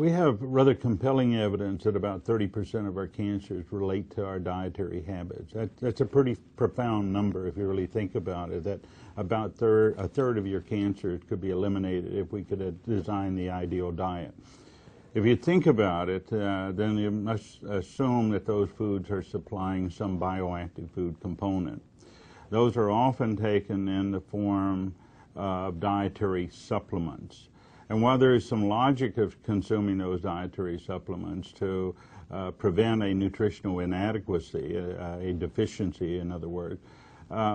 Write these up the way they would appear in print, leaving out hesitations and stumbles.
We have rather compelling evidence that about 30% of our cancers relate to our dietary habits. That's a pretty profound number if you really think about it, that about a third of your cancers could be eliminated if we could design the ideal diet. If you think about it, then you must assume that those foods are supplying some bioactive food component. Those are often taken in the form of dietary supplements. And while there is some logic of consuming those dietary supplements to prevent a nutritional inadequacy, a deficiency in other words,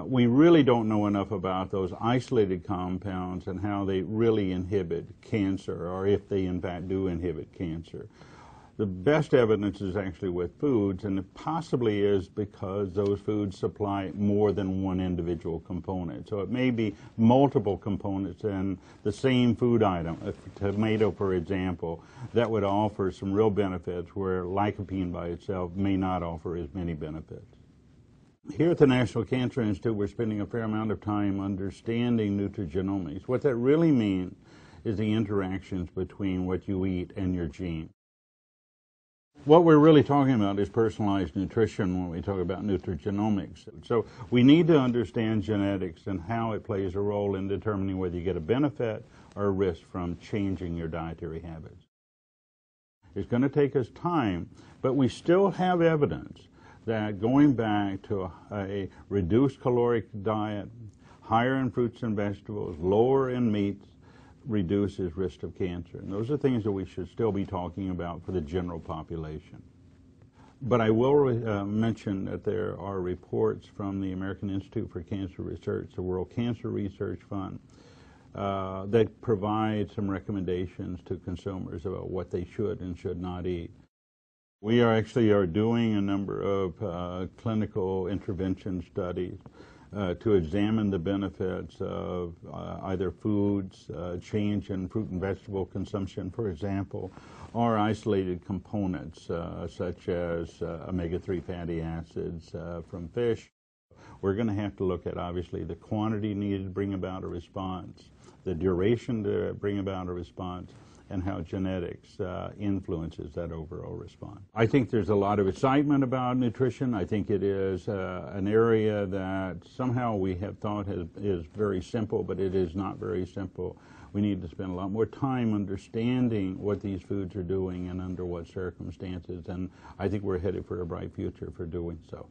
we really don't know enough about those isolated compounds and how they really inhibit cancer, or if they in fact do inhibit cancer. The best evidence is actually with foods, and it possibly is because those foods supply more than one individual component. So it may be multiple components in the same food item, a tomato for example, that would offer some real benefits where lycopene by itself may not offer as many benefits. Here at the National Cancer Institute, we're spending a fair amount of time understanding nutrigenomics. What that really means is the interactions between what you eat and your gene. What we're really talking about is personalized nutrition when we talk about nutrigenomics. So we need to understand genetics and how it plays a role in determining whether you get a benefit or a risk from changing your dietary habits. It's going to take us time, but we still have evidence that going back to a reduced caloric diet, higher in fruits and vegetables, lower in meats, reduces risk of cancer. And those are things that we should still be talking about for the general population. But I will mention that there are reports from the American Institute for Cancer Research, the World Cancer Research Fund, that provide some recommendations to consumers about what they should and should not eat. We are doing a number of clinical intervention studies to examine the benefits of either foods, change in fruit and vegetable consumption, for example, or isolated components such as omega-3 fatty acids from fish. We're going to have to look at, obviously, the quantity needed to bring about a response, the duration to bring about a response, and how genetics influences that overall response. I think there's a lot of excitement about nutrition. I think it is an area that somehow we have thought is very simple, but it is not very simple. We need to spend a lot more time understanding what these foods are doing and under what circumstances, and I think we're headed for a bright future for doing so.